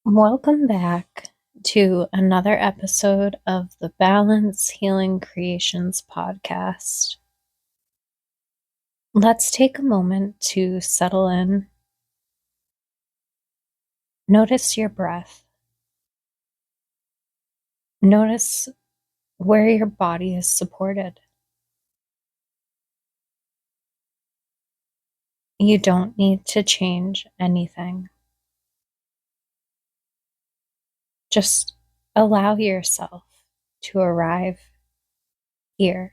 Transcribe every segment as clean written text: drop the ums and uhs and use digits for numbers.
Welcome back to another episode of the Balance Healing Creations podcast. Let's take a moment to settle in. Notice your breath. Notice where your body is supported. You don't need to change anything. Just allow yourself to arrive here.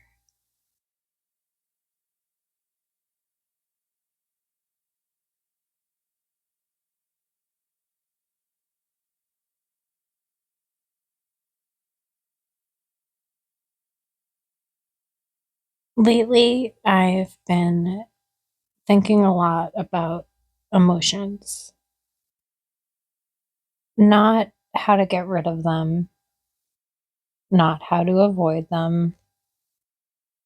Lately, I've been thinking a lot about emotions, not how to get rid of them, not how to avoid them,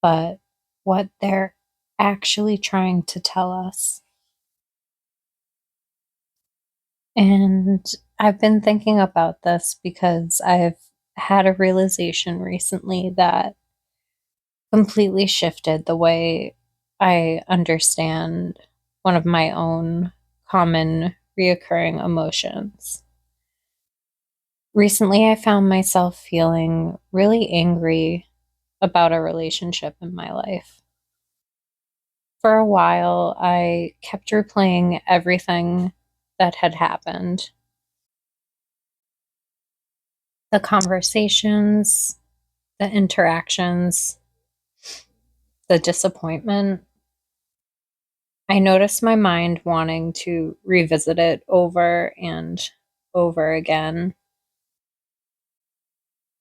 but what they're actually trying to tell us. And I've been thinking about this because I've had a realization recently that completely shifted the way I understand one of my own common reoccurring emotions. Recently, I found myself feeling really angry about a relationship in my life. For a while, I kept replaying everything that had happened, the conversations, the interactions, the disappointment. I noticed my mind wanting to revisit it over and over again.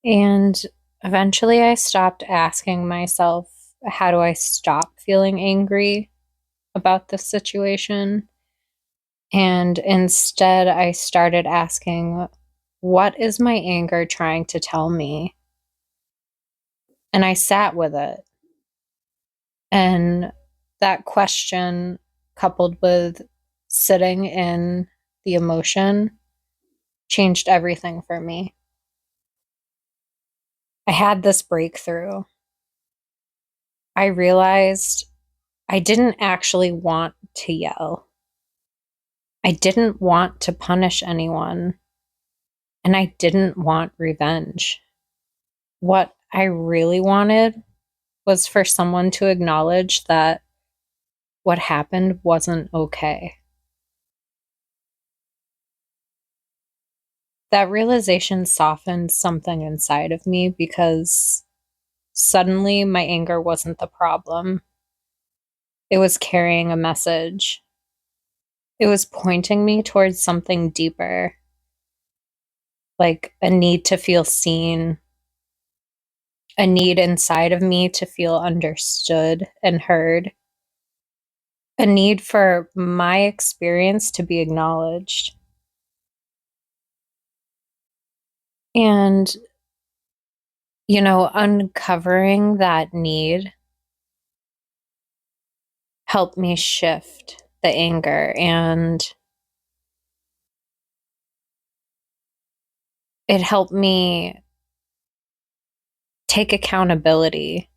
And eventually, I stopped asking myself, how do I stop feeling angry about this situation? And instead, I started asking, what is my anger trying to tell me? And I sat with it. And that question, coupled with sitting in the emotion, changed everything for me. I had this breakthrough. I realized I didn't actually want to yell. I didn't want to punish anyone. And I didn't want revenge. What I really wanted was for someone to acknowledge that what happened wasn't okay. That realization softened something inside of me because suddenly my anger wasn't the problem. It was carrying a message. It was pointing me towards something deeper, like a need to feel seen, a need inside of me to feel understood and heard, a need for my experience to be acknowledged. And, uncovering that need helped me shift the anger, and it helped me take accountability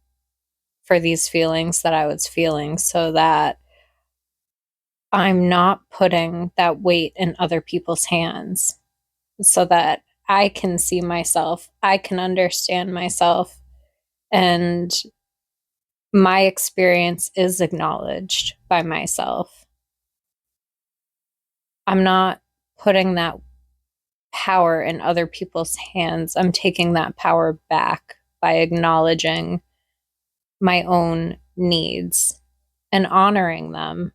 for these feelings that I was feeling so that I'm not putting that weight in other people's hands, so that I can see myself, I can understand myself, and my experience is acknowledged by myself. I'm not putting that power in other people's hands. I'm taking that power back by acknowledging my own needs and honoring them.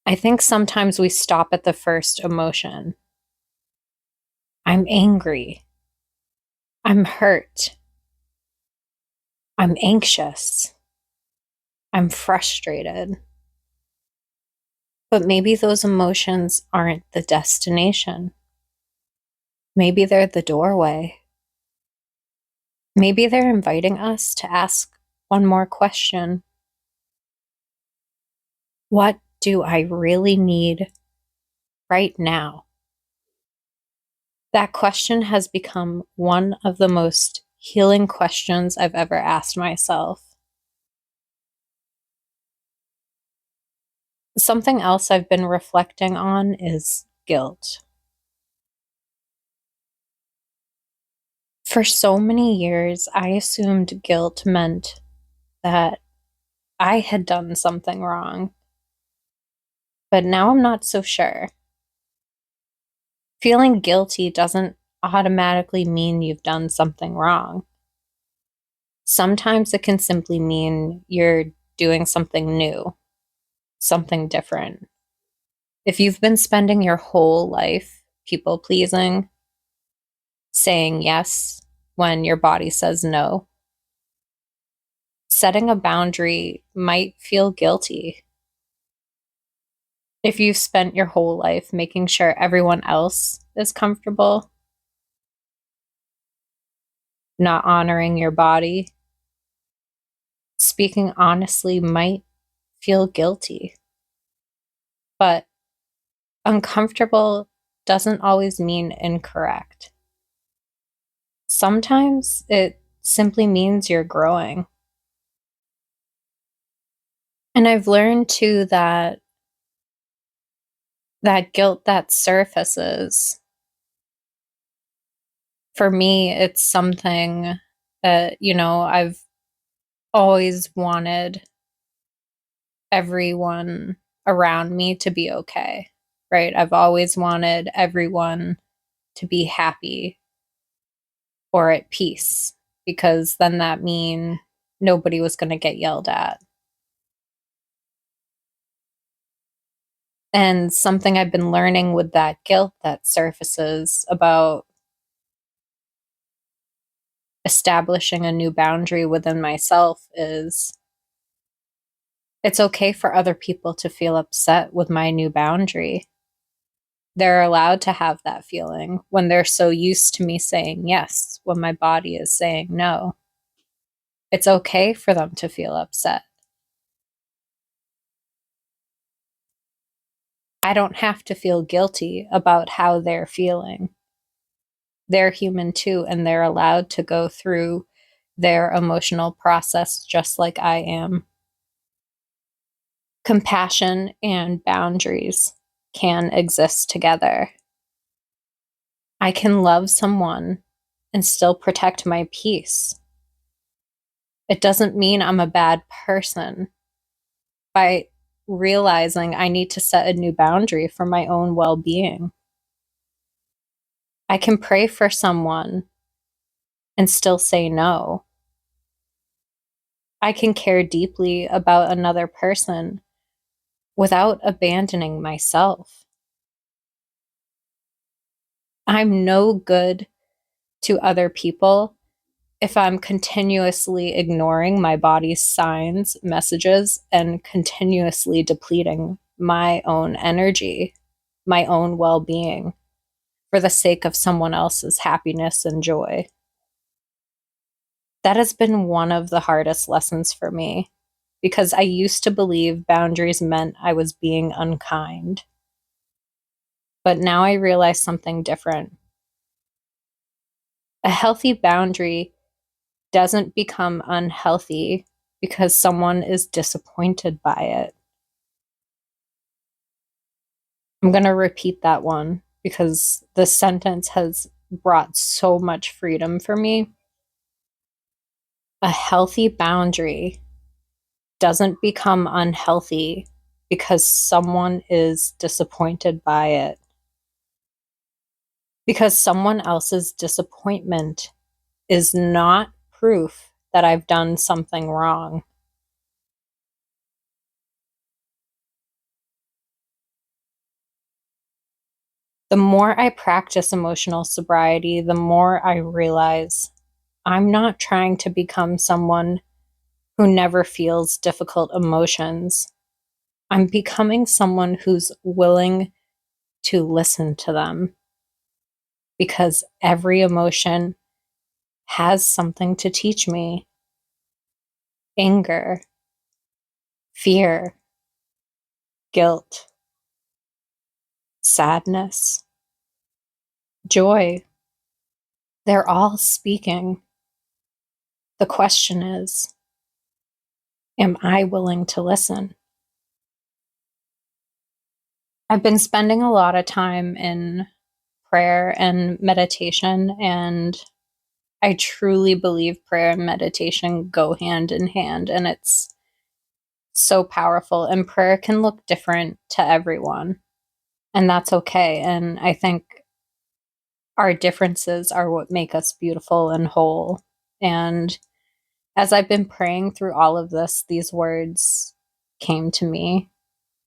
I think sometimes we stop at the first emotion. I'm angry. I'm hurt. I'm anxious. I'm frustrated. But maybe those emotions aren't the destination. Maybe they're the doorway. Maybe they're inviting us to ask one more question. What do I really need right now? That question has become one of the most healing questions I've ever asked myself. Something else I've been reflecting on is guilt. For so many years, I assumed guilt meant that I had done something wrong, but now I'm not so sure. Feeling guilty doesn't automatically mean you've done something wrong. Sometimes it can simply mean you're doing something new, something different. If you've been spending your whole life people pleasing, saying yes when your body says no, setting a boundary might feel guilty. If you've spent your whole life making sure everyone else is comfortable, not honoring your body, speaking honestly might feel guilty. But uncomfortable doesn't always mean incorrect. Sometimes it simply means you're growing. And I've learned too that guilt that surfaces, for me, it's something that, I've always wanted everyone around me to be okay, right? I've always wanted everyone to be happy or at peace, because then that mean nobody was going to get yelled at. And something I've been learning with that guilt that surfaces about establishing a new boundary within myself is it's okay for other people to feel upset with my new boundary. They're allowed to have that feeling when they're so used to me saying yes when my body is saying no. It's okay for them to feel upset. I don't have to feel guilty about how they're feeling. They're human too, and they're allowed to go through their emotional process just like I am. Compassion and boundaries can exist together. I can love someone and still protect my peace. It doesn't mean I'm a bad person. By realizing I need to set a new boundary for my own well being, I can pray for someone and still say no. I can care deeply about another person without abandoning myself. I'm no good to other people if I'm continuously ignoring my body's signs, messages, and continuously depleting my own energy, my own well being, for the sake of someone else's happiness and joy. That has been one of the hardest lessons for me, because I used to believe boundaries meant I was being unkind. But now I realize something different. A healthy boundary doesn't become unhealthy because someone is disappointed by it. I'm going to repeat that one because the sentence has brought so much freedom for me. A healthy boundary doesn't become unhealthy because someone is disappointed by it. Because someone else's disappointment is not proof that I've done something wrong. The more I practice emotional sobriety, the more I realize I'm not trying to become someone who never feels difficult emotions. I'm becoming someone who's willing to listen to them, because every emotion has something to teach me. Anger, fear, guilt, sadness, joy. They're all speaking. The question is, am I willing to listen? I've been spending a lot of time in prayer and meditation, and I truly believe prayer and meditation go hand in hand, and it's so powerful. And prayer can look different to everyone, and that's okay. And I think our differences are what make us beautiful and whole. And as I've been praying through all of this, these words came to me.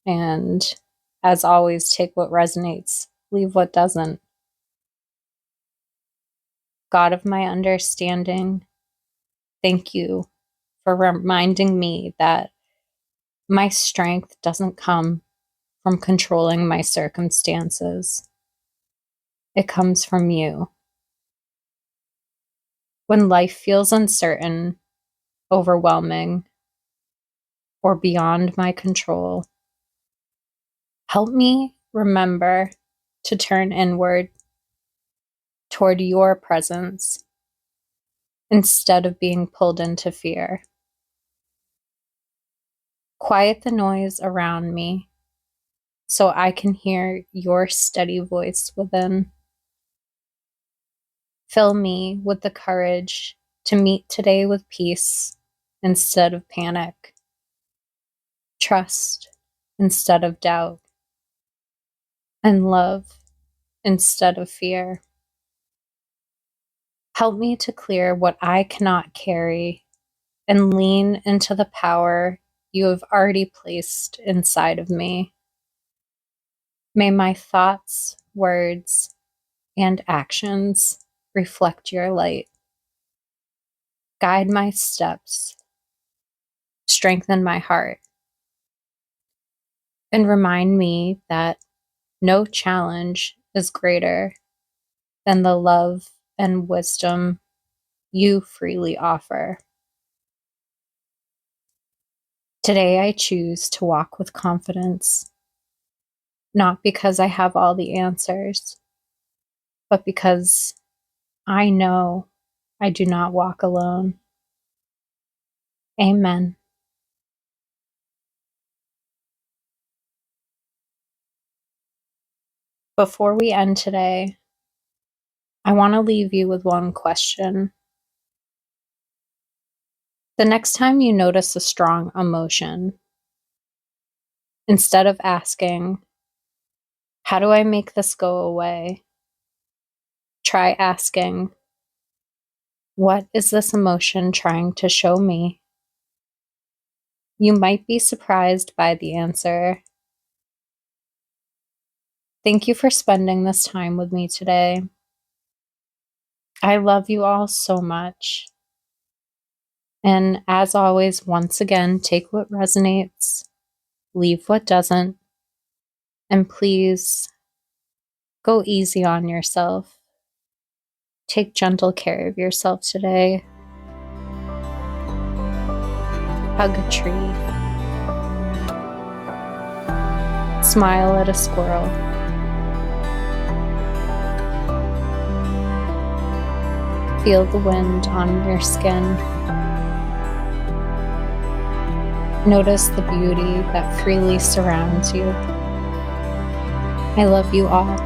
And as always, take what resonates, leave what doesn't. God of my understanding, thank you for reminding me that my strength doesn't come from controlling my circumstances. It comes from you. When life feels uncertain, overwhelming, or beyond my control, help me remember to turn inward toward your presence instead of being pulled into fear. Quiet the noise around me so I can hear your steady voice within. Fill me with the courage to meet today with peace instead of panic, trust instead of doubt, and love instead of fear. Help me to clear what I cannot carry and lean into the power you have already placed inside of me. May my thoughts, words, and actions reflect your light. Guide my steps, strengthen my heart, and remind me that no challenge is greater than the love and wisdom you freely offer. Today I choose to walk with confidence, not because I have all the answers, but because I know I do not walk alone. Amen. Before we end today, I want to leave you with one question. The next time you notice a strong emotion, instead of asking, how do I make this go away? Try asking, what is this emotion trying to show me? You might be surprised by the answer. Thank you for spending this time with me today. I love you all so much. And as always, once again, take what resonates, leave what doesn't, and please go easy on yourself. Take gentle care of yourself today. Hug a tree. Smile at a squirrel. Feel the wind on your skin. Notice the beauty that freely surrounds you. I love you all.